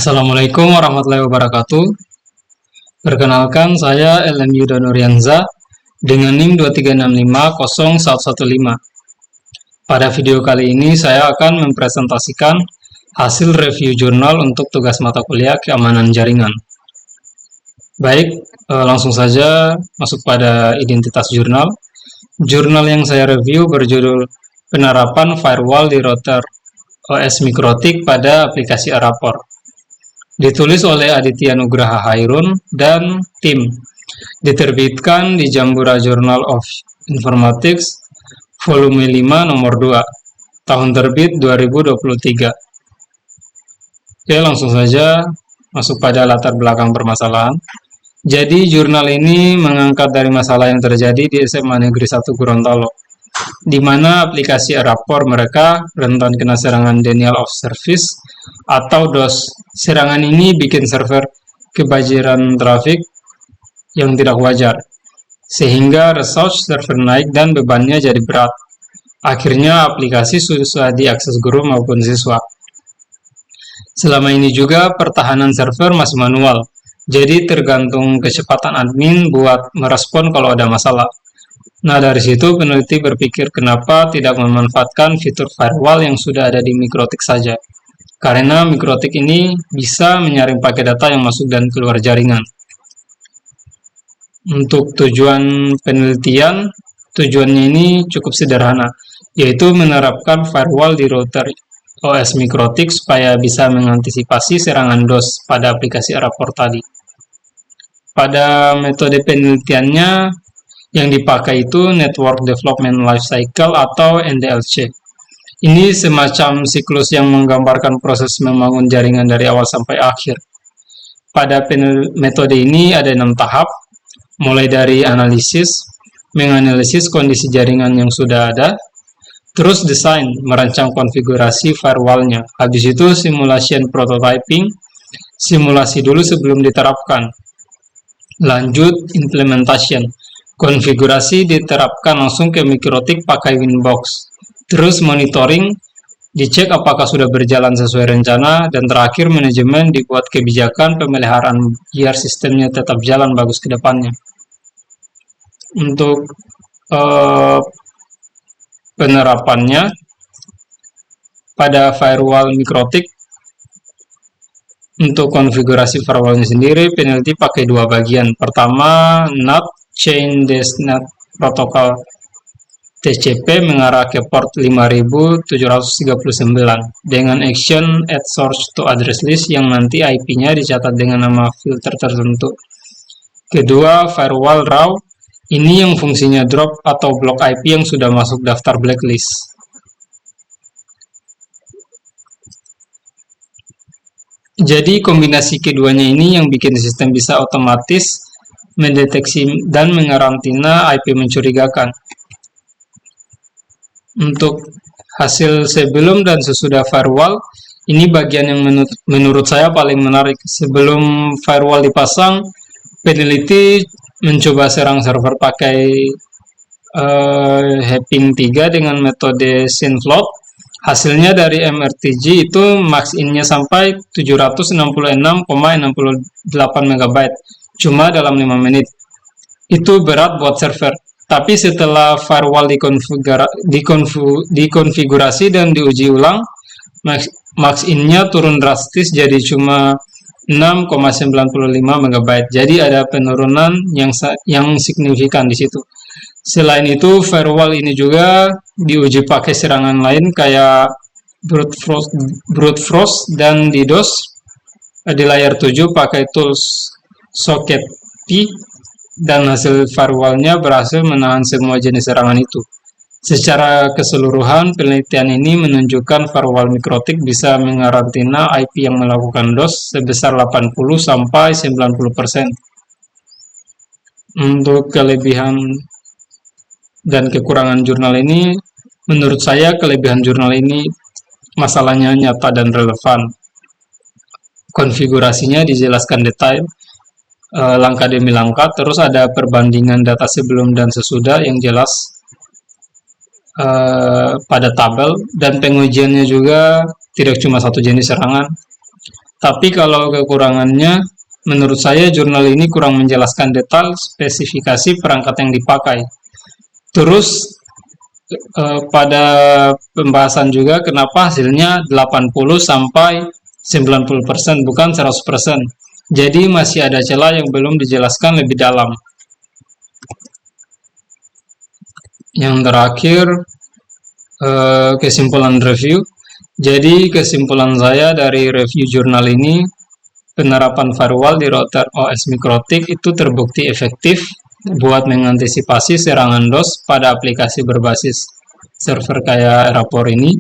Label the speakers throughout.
Speaker 1: Assalamualaikum warahmatullahi wabarakatuh. Perkenalkan, saya Ellen Yuda Nurianza dengan NIM 236501115. Pada video kali ini saya akan mempresentasikan hasil review jurnal untuk tugas mata kuliah keamanan jaringan. Baik, langsung saja masuk pada identitas jurnal. Jurnal yang saya review berjudul Penerapan Firewall di Router OS Mikrotik pada aplikasi Arapor. Ditulis oleh Aditya Nugraha Hairun dan tim. Diterbitkan di Jambura Journal of Informatics volume 5 nomor 2, tahun terbit 2023. Oke, langsung saja masuk pada latar belakang permasalahan. Jadi jurnal ini mengangkat dari masalah yang terjadi di SMA Negeri 1 Gorontalo, di mana aplikasi Arapor mereka rentan kena serangan denial of service atau DOS. Serangan ini bikin server kebanjiran trafik yang tidak wajar, sehingga resource server naik dan bebannya jadi berat. Akhirnya aplikasi susah diakses guru maupun siswa. Selama ini juga pertahanan server masih manual, jadi tergantung kecepatan admin buat merespon kalau ada masalah. Nah, dari situ peneliti berpikir kenapa tidak memanfaatkan fitur firewall yang sudah ada di Mikrotik saja. Karena Mikrotik ini bisa menyaring paket data yang masuk dan keluar jaringan. Untuk tujuan penelitian, tujuannya ini cukup sederhana, yaitu menerapkan firewall di router OS Mikrotik supaya bisa mengantisipasi serangan DOS pada aplikasi Arapor tadi. Pada metode penelitiannya, yang dipakai itu Network Development Lifecycle atau NDLC. Ini semacam siklus yang menggambarkan proses membangun jaringan dari awal sampai akhir. Pada metode ini ada 6 tahap, mulai dari analisis, menganalisis kondisi jaringan yang sudah ada, terus desain, merancang konfigurasi firewallnya, habis itu simulation prototyping, simulasi dulu sebelum diterapkan, lanjut implementation, konfigurasi diterapkan langsung ke Mikrotik pakai Winbox. Terus monitoring, dicek apakah sudah berjalan sesuai rencana, dan terakhir manajemen dibuat kebijakan pemeliharaan biar sistemnya tetap jalan bagus ke depannya. Untuk penerapannya pada firewall Mikrotik, untuk konfigurasi firewallnya sendiri, peneliti pakai dua bagian. Pertama, NAT Chain Desktop Protocol TCP mengarah ke port 5739 dengan action add source to address list yang nanti IP-nya dicatat dengan nama filter tertentu. Kedua, firewall raw, ini yang fungsinya drop atau block IP yang sudah masuk daftar blacklist. Jadi kombinasi keduanya ini yang bikin sistem bisa otomatis mendeteksi dan mengarantina IP mencurigakan. Untuk hasil sebelum dan sesudah firewall, ini bagian yang menurut saya paling menarik. Sebelum firewall dipasang, peneliti mencoba serang server pakai Heping 3 dengan metode SYNFLOAT. Hasilnya dari MRTG itu max in-nya sampai 766,68 MB, cuma dalam 5 menit. Itu berat buat server. Tapi setelah firewall dikonfigurasi dan diuji ulang, max in-nya turun drastis jadi cuma 6,95 MB. Jadi ada penurunan yang signifikan di situ. Selain itu, firewall ini juga diuji pakai serangan lain kayak brute force dan DDoS. Di layar 7 pakai tools Socket P, dan hasil firewallnya berhasil menahan semua jenis serangan itu. Secara keseluruhan, penelitian ini menunjukkan firewall Mikrotik bisa mengarantina IP yang melakukan DOS sebesar 80-90%. Untuk kelebihan dan kekurangan jurnal ini, menurut saya kelebihan jurnal ini masalahnya nyata dan relevan. Konfigurasinya dijelaskan detail, langkah demi langkah, terus ada perbandingan data sebelum dan sesudah yang jelas pada tabel, dan pengujiannya juga tidak cuma satu jenis serangan. Tapi kalau kekurangannya, menurut saya jurnal ini kurang menjelaskan detail spesifikasi perangkat yang dipakai. Terus pada pembahasan juga kenapa hasilnya 80 sampai 90% bukan 100%. Jadi masih ada celah yang belum dijelaskan lebih dalam. Yang terakhir, kesimpulan review. Jadi kesimpulan saya dari review jurnal ini, penerapan firewall di router OS Mikrotik itu terbukti efektif buat mengantisipasi serangan DOS pada aplikasi berbasis server kayak Rapor ini.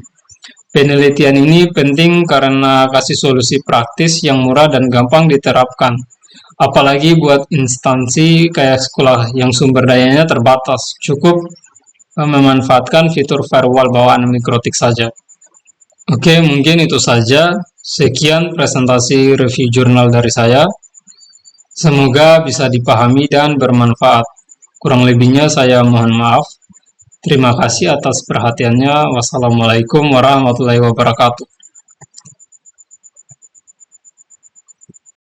Speaker 1: Penelitian ini penting karena kasih solusi praktis yang murah dan gampang diterapkan. Apalagi buat instansi kayak sekolah yang sumber dayanya terbatas, cukup memanfaatkan fitur firewall bawaan Mikrotik saja. Oke, mungkin itu saja. Sekian presentasi review jurnal dari saya. Semoga bisa dipahami dan bermanfaat. Kurang lebihnya saya mohon maaf. Terima kasih atas perhatiannya. Wassalamualaikum warahmatullahi wabarakatuh.